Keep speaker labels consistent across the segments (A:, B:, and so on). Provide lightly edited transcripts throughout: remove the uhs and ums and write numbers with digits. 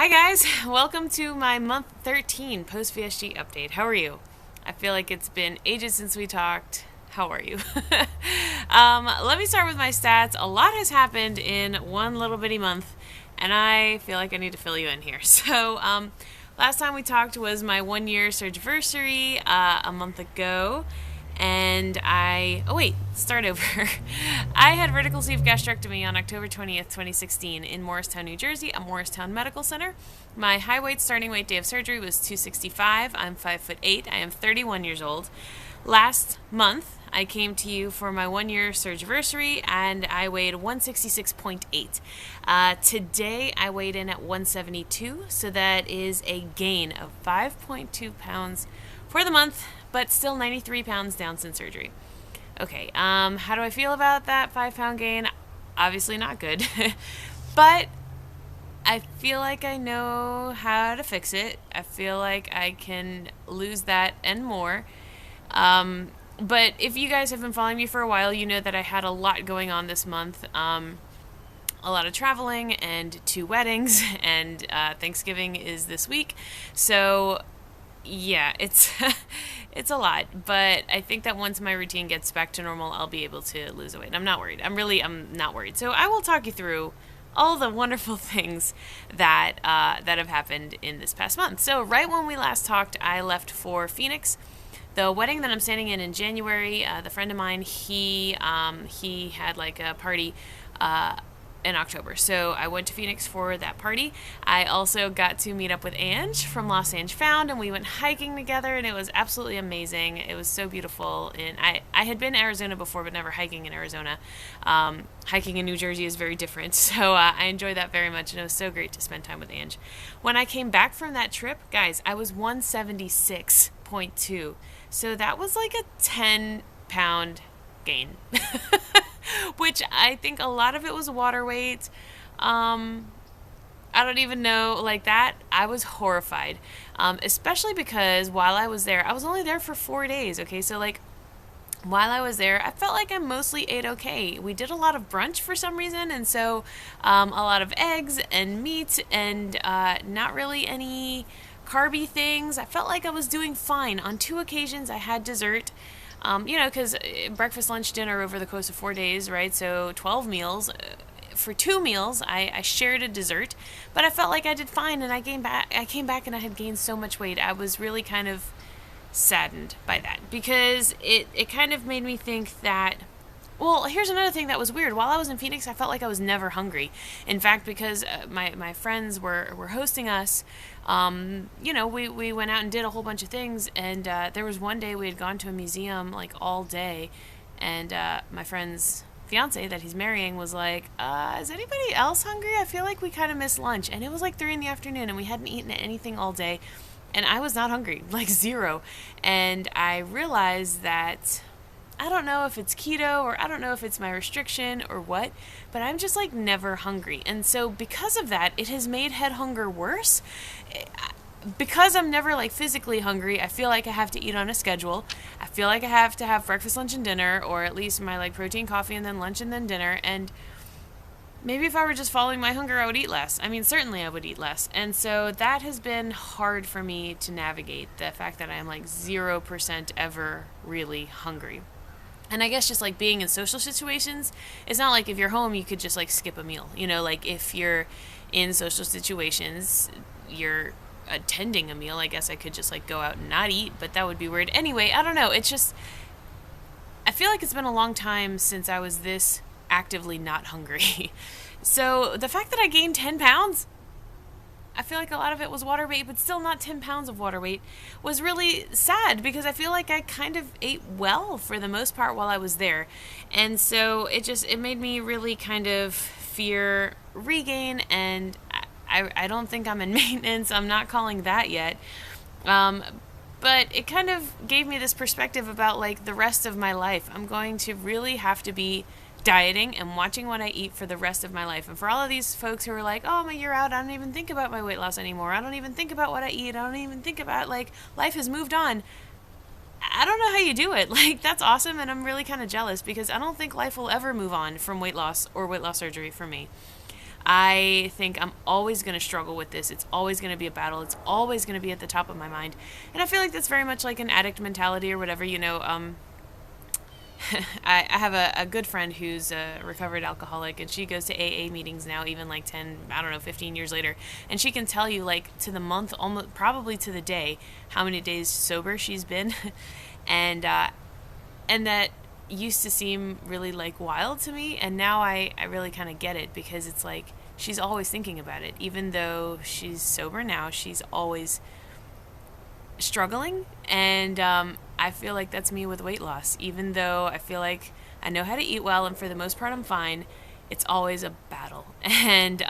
A: Hi guys, welcome to my month 13 post VSG update. How are you? I feel like it's been ages since we talked. How are you? Let me start with my stats. A lot has happened in one little bitty month, and I feel like I need to fill you in here. Last time we talked was my 1 year surgiversary a month ago. Start over. I had vertical sleeve gastrectomy on October 20th, 2016 in Morristown, New Jersey at Morristown Medical Center. My high weight starting weight day of surgery was 265. I'm 5'8". I am 31 years old. Last month, I came to you for my 1 year surgiversary and I weighed 166.8. Today, I weighed in at 172, so that is a gain of 5.2 pounds for the month, but still 93 pounds down since surgery. Okay, how do I feel about that 5 pound gain? Obviously not good, but I feel like I know how to fix it. I feel like I can lose that and more. But if you guys have been following me for a while, you know that I had a lot going on this month. A lot of traveling and 2 weddings, and Thanksgiving is this week. So yeah, it's it's a lot, but I think that once my routine gets back to normal, I'll be able to lose weight. I'm not worried. I'm not worried. So I will talk you through all the wonderful things that that have happened in this past month. So right when we last talked, I left for Phoenix. The wedding that I'm standing in January, the friend of mine, he had like a party in October. So I went to Phoenix for that party. I also got to meet up with Ange from Los Ange Found, and we went hiking together, and it was absolutely amazing. It was so beautiful. And I had been to Arizona before, but never hiking in Arizona. Hiking in New Jersey is very different. So I enjoyed that very much, and it was so great to spend time with Ange. When I came back from that trip, guys, I was 176.2. So that was like a 10-pound gain. Which I think a lot of it was water weight. I don't even know, like that. I was horrified, especially because while I was there, I was only there for 4 days. Okay, so like while I was there, I felt like I mostly ate okay. We did a lot of brunch for some reason, and so a lot of eggs and meat and not really any carby things. I felt like I was doing fine. On 2 occasions, I had dessert. Because breakfast, lunch, dinner over the course of 4 days, right? So 12 meals. For 2 meals, I shared a dessert, but I felt like I did fine, and I came back and I had gained so much weight. I was really kind of saddened by that because it kind of made me think that, well, here's another thing that was weird. While I was in Phoenix, I felt like I was never hungry. In fact, because my friends were hosting us, we went out and did a whole bunch of things. And there was one day we had gone to a museum like all day, and my friend's fiance that he's marrying was like, is anybody else hungry? I feel like we kind of missed lunch. And it was like 3 p.m, and we hadn't eaten anything all day. And I was not hungry, like zero. And I realized that I don't know if it's keto or I don't know if it's my restriction or what, but I'm just like never hungry. And so because of that, it has made head hunger worse. Because I'm never like physically hungry, I feel like I have to eat on a schedule. I feel like I have to have breakfast, lunch, and dinner, or at least my like protein coffee and then lunch and then dinner. And maybe if I were just following my hunger, I would eat less. I mean, certainly I would eat less. And so that has been hard for me to navigate, the fact that I am like 0% ever really hungry. And I guess just like being in social situations, it's not like if you're home, you could just like skip a meal. Like if you're in social situations, you're attending a meal, I guess I could just like go out and not eat, but that would be weird. Anyway, I don't know. It's just, I feel like it's been a long time since I was this actively not hungry. So the fact that I gained 10 pounds, I feel like a lot of it was water weight, but still not 10 pounds of water weight, was really sad because I feel like I kind of ate well for the most part while I was there. And so it made me really kind of fear regain, and I don't think I'm in maintenance. I'm not calling that yet. But it kind of gave me this perspective about like the rest of my life. I'm going to really have to be dieting and watching what I eat for the rest of my life. And for all of these folks who are like, oh, I'm a year out, I don't even think about my weight loss anymore. I don't even think about what I eat. I don't even think about, like, life has moved on. I don't know how you do it. Like, that's awesome, and I'm really kind of jealous because I don't think life will ever move on from weight loss or weight loss surgery for me. I think I'm always going to struggle with this. It's always going to be a battle. It's always going to be at the top of my mind. And I feel like that's very much like an addict mentality or whatever, you know. I have a good friend who's a recovered alcoholic, and she goes to AA meetings now, even like 10, I don't know, 15 years later. And she can tell you, like, to the month, almost probably to the day, how many days sober she's been. and, and that used to seem really like wild to me, and now I really kind of get it, because it's like she's always thinking about it. Even though she's sober now, she's always struggling. And I feel like that's me with weight loss. Even though I feel like I know how to eat well and for the most part I'm fine, it's always a battle. And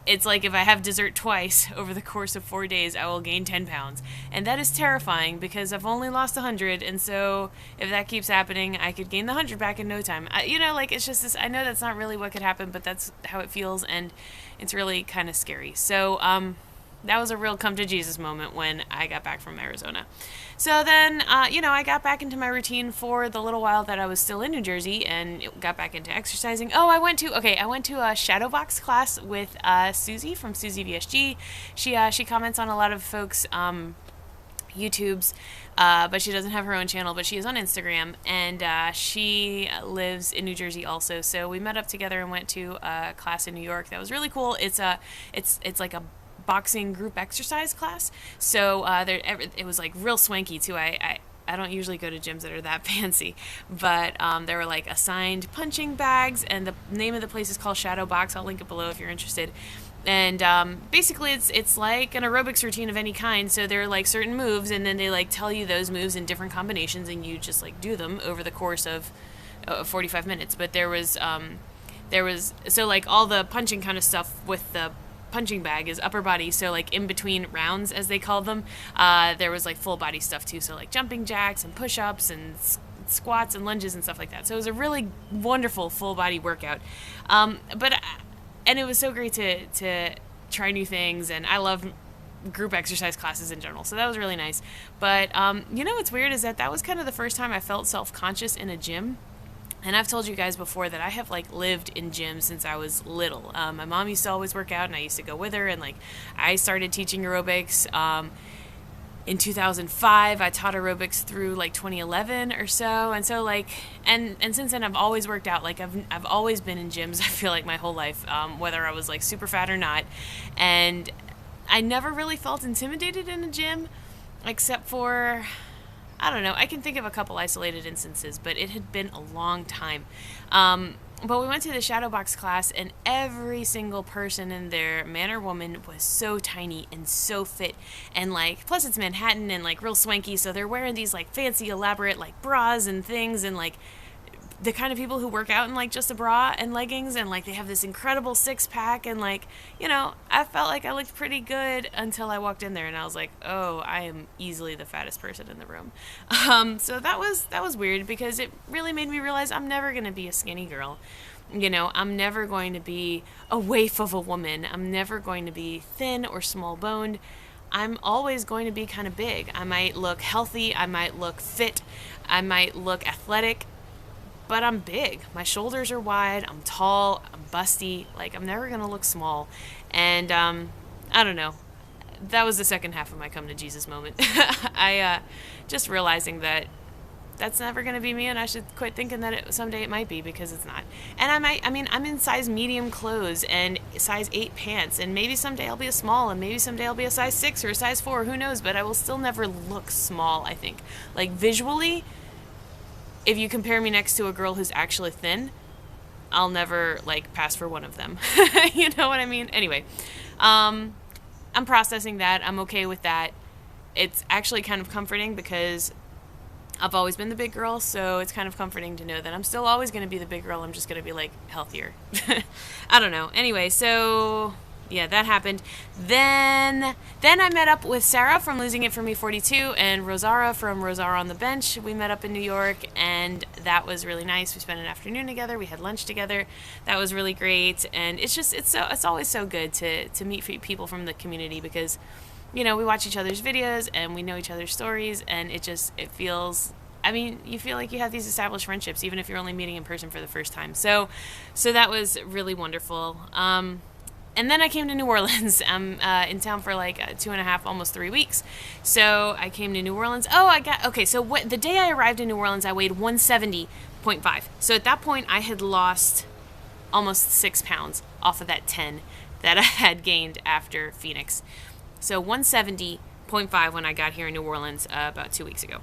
A: it's like if I have dessert twice over the course of 4 days, I will gain 10 pounds. And that is terrifying because I've only lost 100. And so if that keeps happening, I could gain the 100 back in no time. You know, like, it's just this, I know that's not really what could happen, but that's how it feels. And it's really kind of scary. So, that was a real come to Jesus moment when I got back from Arizona. So then, I got back into my routine for the little while that I was still in New Jersey, and got back into exercising. Oh, I went to a shadow box class with Susie from Susie VSG. She comments on a lot of folks' YouTubes, but she doesn't have her own channel, but she is on Instagram, and she lives in New Jersey also. So we met up together and went to a class in New York that was really cool. It's like a boxing group exercise class. So it was like real swanky too. I don't usually go to gyms that are that fancy, but there were like assigned punching bags, and the name of the place is called Shadow Box. I'll link it below if you're interested. And basically it's like an aerobics routine of any kind. So there are like certain moves, and then they like tell you those moves in different combinations, and you just like do them over the course of 45 minutes. But there was so like all the punching kind of stuff with the punching bag is upper body, so like in between rounds, as they call them, there was like full body stuff too, so like jumping jacks and push-ups and squats and lunges and stuff like that. So it was a really wonderful full body workout, and it was so great to try new things, and I love group exercise classes in general, so that was really nice. But what's weird is that was kind of the first time I felt self-conscious in a gym. And I've told you guys before that I have like lived in gyms since I was little. My mom used to always work out, and I used to go with her. And like I started teaching aerobics in 2005. I taught aerobics through like 2011 or so. And so like and since then I've always worked out. Like I've always been in gyms. I feel like my whole life, whether I was like super fat or not. And I never really felt intimidated in a gym, except for, I don't know, I can think of a couple isolated instances, but it had been a long time. But we went to the shadow box class, and every single person in there, man or woman, was so tiny and so fit. And like, plus it's Manhattan and like real swanky, so they're wearing these like fancy, elaborate like bras and things, and like the kind of people who work out in like just a bra and leggings, and like they have this incredible six-pack, and like, I felt like I looked pretty good until I walked in there, and I was like, oh, I am easily the fattest person in the room. So that was weird, because it really made me realize I'm never going to be a skinny girl. I'm never going to be a waif of a woman. I'm never going to be thin or small-boned. I'm always going to be kind of big. I might look healthy, I might look fit, I might look athletic, but I'm big. My shoulders are wide, I'm tall, I'm busty. Like, I'm never going to look small. And I don't know. That was the second half of my come to Jesus moment. I just realizing that that's never going to be me, and I should quit thinking that someday it might be, because it's not. And I'm in size medium clothes and size 8 pants, and maybe someday I'll be a small, and maybe someday I'll be a size 6 or a size 4, who knows, but I will still never look small, I think. Like, visually, if you compare me next to a girl who's actually thin, I'll never, like, pass for one of them. You know what I mean? Anyway, I'm processing that. I'm okay with that. It's actually kind of comforting, because I've always been the big girl, so it's kind of comforting to know that I'm still always going to be the big girl. I'm just going to be, like, healthier. I don't know. Anyway, so yeah, that happened. Then I met up with Sarah from Losing It For Me 42 and Rosara from Rosara on the Bench. We met up in New York, and that was really nice. We spent an afternoon together. We had lunch together. That was really great. And it's always so good to meet people from the community, because we watch each other's videos and we know each other's stories, and it feels, I mean, you feel like you have these established friendships, even if you're only meeting in person for the first time. So that was really wonderful. And then I came to New Orleans. I'm in town for like 2.5, almost 3 weeks. So I came to New Orleans. Okay. So the day I arrived in New Orleans, I weighed 170.5. So at that point, I had lost almost 6 pounds off of that 10 that I had gained after Phoenix. So 170.5 when I got here in New Orleans about 2 weeks ago.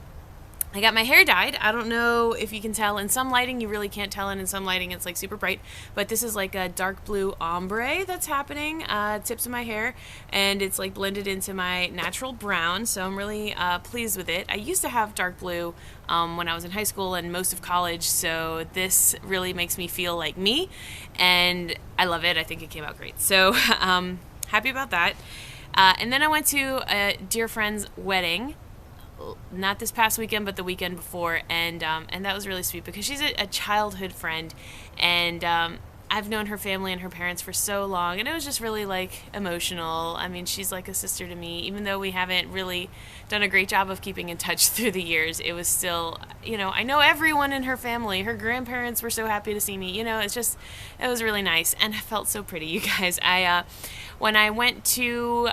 A: I got my hair dyed. I don't know if you can tell. In some lighting, you really can't tell, and in some lighting, it's like super bright. But this is like a dark blue ombre that's happening, tips of my hair, and it's like blended into my natural brown. So I'm really pleased with it. I used to have dark blue when I was in high school and most of college. So this really makes me feel like me, and I love it. I think it came out great. So happy about that. And then I went to a dear friend's wedding. Not this past weekend, but the weekend before, and that was really sweet because she's a childhood friend, and I've known her family and her parents for so long, and it was just really like emotional. I mean, she's like a sister to me, even though we haven't really done a great job of keeping in touch through the years. It was still, I know everyone in her family. Her grandparents were so happy to see me. It was really nice, and I felt so pretty, you guys. When I went to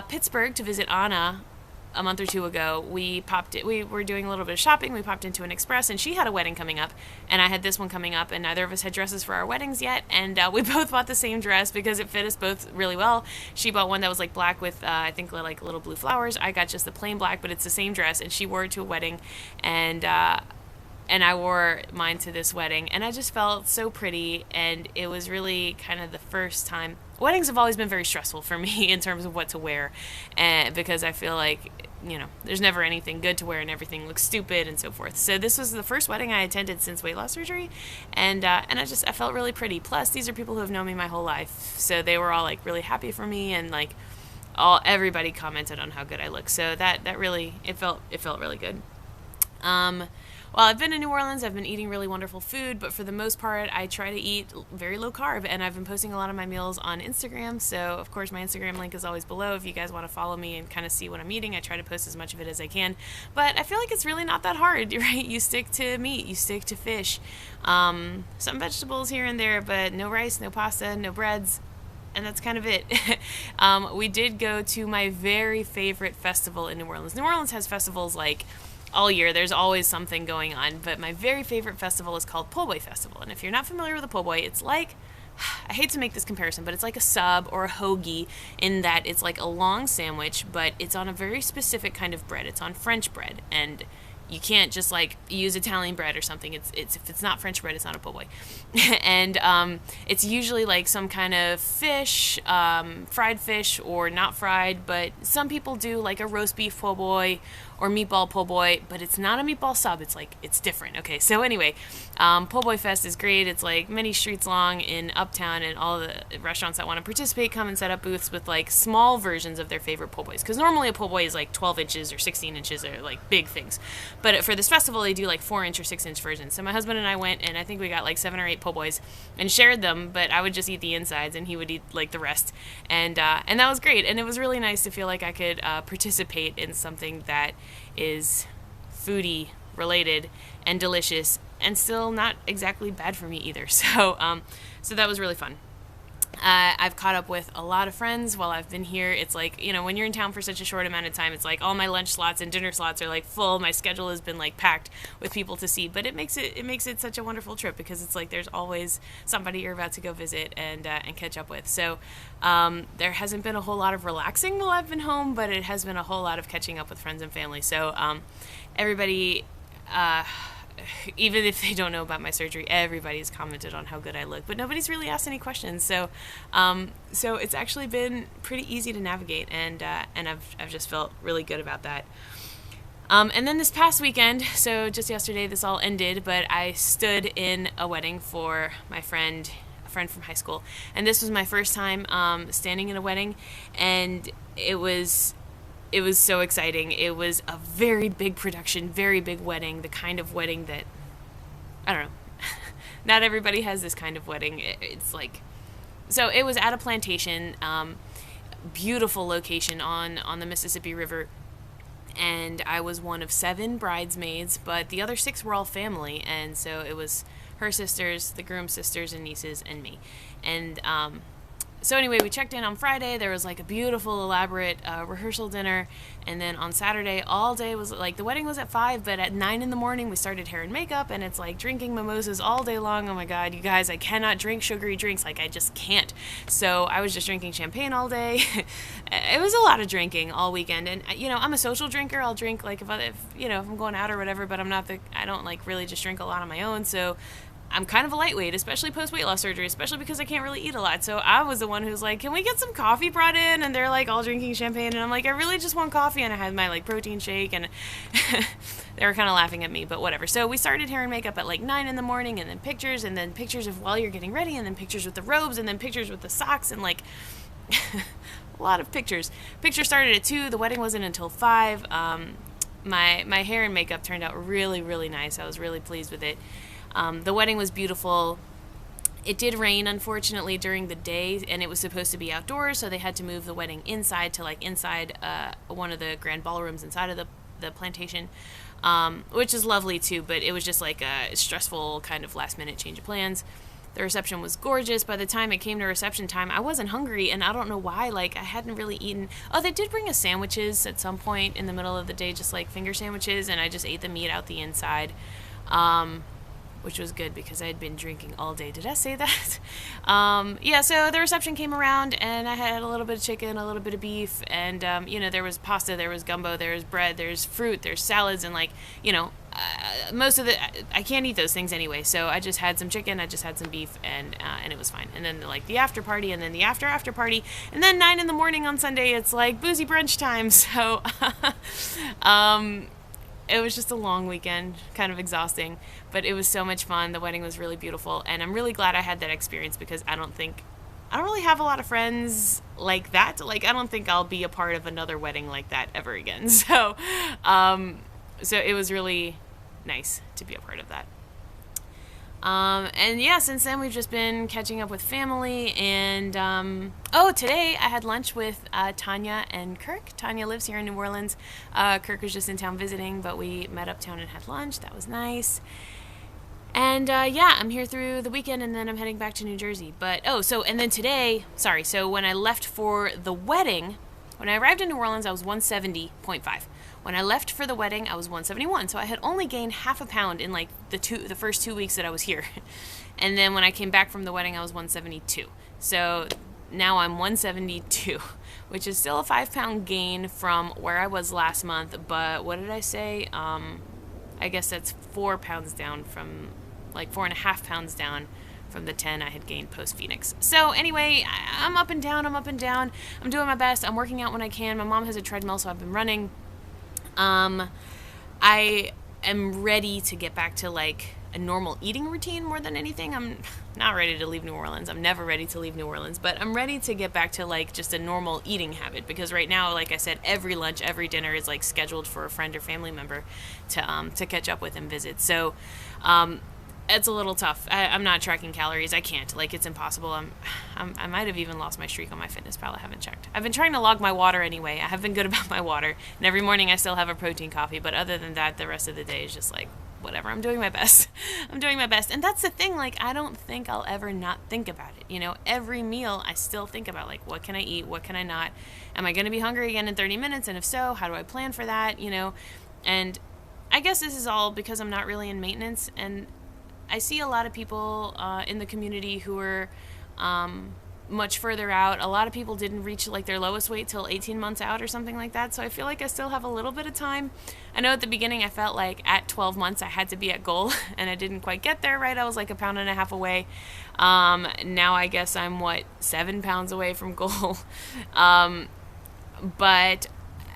A: Pittsburgh to visit Anna a month or two ago, we were doing a little bit of shopping. We popped into an Express, and she had a wedding coming up, and I had this one coming up, and neither of us had dresses for our weddings yet, and we both bought the same dress because it fit us both really well. She bought one that was like black with I think like little blue flowers. I got just the plain black, but it's the same dress, and she wore it to a wedding, and I wore mine to this wedding, and I just felt so pretty, and it was really kind of the first time. Weddings have always been very stressful for me in terms of what to wear, and because I feel like, there's never anything good to wear and everything looks stupid and so forth. So this was the first wedding I attended since weight loss surgery, and I felt really pretty. Plus, these are people who have known me my whole life, so they were all like really happy for me, and like everybody commented on how good I look. So that really it felt really good. Well, I've been in New Orleans. I've been eating really wonderful food, but for the most part, I try to eat very low carb, and I've been posting a lot of my meals on Instagram. So, of course, my Instagram link is always below if you guys want to follow me and kind of see what I'm eating. I try to post as much of it as I can, but I feel like it's really not that hard, right? You stick to meat, you stick to fish, some vegetables here and there, but no rice, no pasta, no breads. And that's kind of it. We did go to my very favorite festival in New Orleans. New Orleans has festivals like all year. There's always something going on, but my very favorite festival is called Po' Boy Festival. And if you're not familiar with a po' boy, it's like, I hate to make this comparison, but it's like a sub or a hoagie in that it's like a long sandwich, but it's on a very specific kind of bread. It's on French bread, and you can't just like use Italian bread or something. It's if it's not French bread, it's not a po' boy. And it's usually like some kind of fish, fried fish or not fried, but some people do like a roast beef po' boy or meatball po' boy, but it's not a meatball sub. It's different. Okay, so anyway, Po' Boy Fest is great. It's like many streets long in Uptown, and all the restaurants that want to participate come and set up booths with like small versions of their favorite po' boys, because normally a po' boy is like 12 inches or 16 inches or like big things, but for this festival they do like 4-inch or 6-inch versions. So my husband and I went, and I think we got like 7 or 8 po' boys and shared them, but I would just eat the insides and he would eat like the rest, and that was great, and it was really nice to feel like I could participate in something that is foodie related and delicious and still not exactly bad for me either. So that was really fun. I've caught up with a lot of friends while I've been here. It's like, when you're in town for such a short amount of time, it's like all my lunch slots and dinner slots are like full. My schedule has been like packed with people to see, but it makes it such a wonderful trip because it's like there's always somebody you're about to go visit and catch up with. So there hasn't been a whole lot of relaxing while I've been home, but it has been a whole lot of catching up with friends and family. So everybody, even if they don't know about my surgery, everybody's commented on how good I look, but nobody's really asked any questions. So it's actually been pretty easy to navigate, and I've just felt really good about that. And then this past weekend, so just yesterday, this all ended, but I stood in a wedding for a friend from high school, and this was my first time standing in a wedding, and it was so exciting. It was a very big production, very big wedding, the kind of wedding that, I don't know, not everybody has this kind of wedding. It's like, so it was at a plantation, beautiful location on the Mississippi River, and I was one of 7 bridesmaids, but the other 6 were all family, and so it was her sisters, the groom's sisters and nieces, and me. And so anyway, we checked in on Friday. There was like a beautiful, elaborate rehearsal dinner, and then on Saturday, all day was like the wedding was at 5, but at 9 in the morning we started hair and makeup, and it's like drinking mimosas all day long. Oh my God, you guys, I cannot drink sugary drinks. Like I just can't. So I was just drinking champagne all day. It was a lot of drinking all weekend, and I'm a social drinker. I'll drink like if I'm going out or whatever, but I don't like really just drink a lot on my own. So I'm kind of a lightweight, especially post-weight loss surgery, especially because I can't really eat a lot. So I was the one who's like, can we get some coffee brought in? And they're like all drinking champagne. And I'm like, I really just want coffee. And I had my like protein shake, and they were kind of laughing at me, but whatever. So we started hair and makeup at like 9 in the morning, and then pictures of while you're getting ready, and then pictures with the robes, and then pictures with the socks, and like a lot of pictures. Pictures started at 2. The wedding wasn't until 5. My hair and makeup turned out really, really nice. I was really pleased with it. The wedding was beautiful. It did rain, unfortunately, during the day, and it was supposed to be outdoors, so they had to move the wedding inside to inside one of the grand ballrooms inside of the plantation, which is lovely too, but it was just like a stressful kind of last-minute change of plans. The reception was gorgeous. By the time it came to reception time, I wasn't hungry, and I don't know why. Like, I hadn't really eaten. Oh, they did bring us sandwiches at some point in the middle of the day, just like finger sandwiches, and I just ate the meat out the inside. Which was good because I had been drinking all day. Did I say that? So the reception came around, and I had a little bit of chicken, a little bit of beef, and, there was pasta, there was gumbo, there was bread, there's fruit, there's salads, and, most of I can't eat those things anyway, so I just had some chicken, I just had some beef, and it was fine. And then, the after party, and then the after party, and then 9 in the morning on Sunday, it's, boozy brunch time, so, it was just a long weekend, kind of exhausting, but it was so much fun. The wedding was really beautiful, and I'm really glad I had that experience because I don't really have a lot of friends like that. Like, I don't think I'll be a part of another wedding like that ever again. So, so it was really nice to be a part of that. Since then we've just been catching up with family, and today I had lunch with Tanya and Kirk. Tanya lives here in New Orleans. Kirk was just in town visiting, but we met uptown and had lunch. That was nice. And I'm here through the weekend, and then I'm heading back to New Jersey. So when I left for the wedding, when I arrived in New Orleans, I was 170.5. When I left for the wedding, I was 171, so I had only gained half a pound in the first 2 weeks that I was here. And then when I came back from the wedding, I was 172. So now I'm 172, which is still a 5-pound gain from where I was last month. But what did I say? I guess that's 4 pounds down from 4.5 pounds down from the 10 I had gained post-Phoenix. So anyway, I'm up and down. I'm doing my best. I'm working out when I can. My mom has a treadmill, so I've been running. I am ready to get back to a normal eating routine more than anything. I'm not ready to leave New Orleans. I'm never ready to leave New Orleans, but I'm ready to get back to just a normal eating habit, because right now, like I said, every lunch, every dinner is scheduled for a friend or family member to catch up with and visit. So, it's a little tough. I'm not tracking calories. I can't. It's impossible. I might have even lost my streak on my fitness pal. I haven't checked. I've been trying to log my water anyway. I have been good about my water. And every morning I still have a protein coffee. But other than that, the rest of the day is just whatever. I'm doing my best. And that's the thing. I don't think I'll ever not think about it. Every meal I still think about, what can I eat? What can I not? Am I going to be hungry again in 30 minutes? And if so, how do I plan for that? And I guess this is all because I'm not really in maintenance, and I see a lot of people in the community who are much further out. A lot of people didn't reach their lowest weight till 18 months out or something like that. So I feel like I still have a little bit of time. I know at the beginning I felt like at 12 months I had to be at goal, and I didn't quite get there, right? I was 1.5 pounds away. Now I guess I'm 7 pounds away from goal. But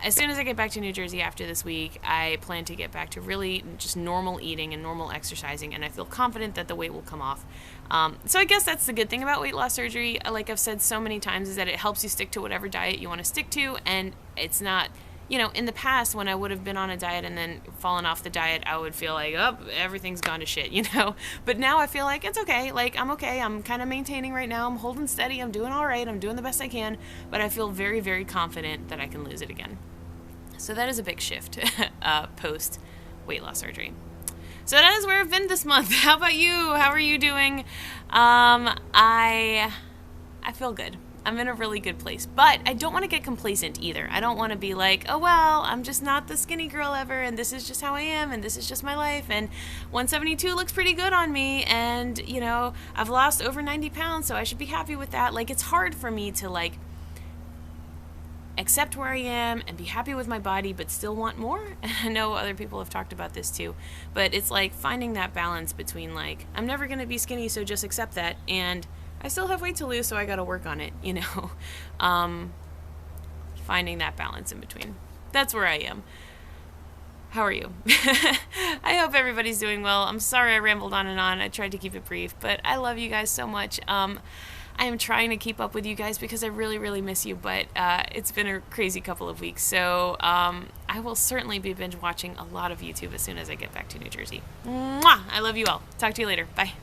A: as soon as I get back to New Jersey after this week, I plan to get back to really just normal eating and normal exercising, and I feel confident that the weight will come off. So I guess that's the good thing about weight loss surgery, like I've said so many times, is that it helps you stick to whatever diet you want to stick to, and it's not, in the past when I would have been on a diet and then fallen off the diet, I would feel everything's gone to shit, But now I feel it's okay. I'm okay. I'm kind of maintaining right now. I'm holding steady. I'm doing all right. I'm doing the best I can, but I feel very, very confident that I can lose it again. So that is a big shift post weight loss surgery. So that is where I've been this month. How about you? How are you doing? I feel good. I'm in a really good place, but I don't want to get complacent either. I don't want to be like, oh, well, I'm just not the skinny girl ever, and this is just how I am, and this is just my life, and 172 looks pretty good on me, and, you know, I've lost over 90 pounds, so I should be happy with that. Like, it's hard for me to, like, accept where I am and be happy with my body, but still want more. And I know other people have talked about this too, but it's like finding that balance between, like, I'm never going to be skinny, so just accept that, and I still have weight to lose, so I got to work on it, you know. Finding that balance in between. That's where I am. How are you? I hope everybody's doing well. I'm sorry I rambled on and on. I tried to keep it brief, but I love you guys so much. I am trying to keep up with you guys because I really, really miss you, but it's been a crazy couple of weeks. So I will certainly be binge watching a lot of YouTube as soon as I get back to New Jersey. Mwah! I love you all. Talk to you later. Bye.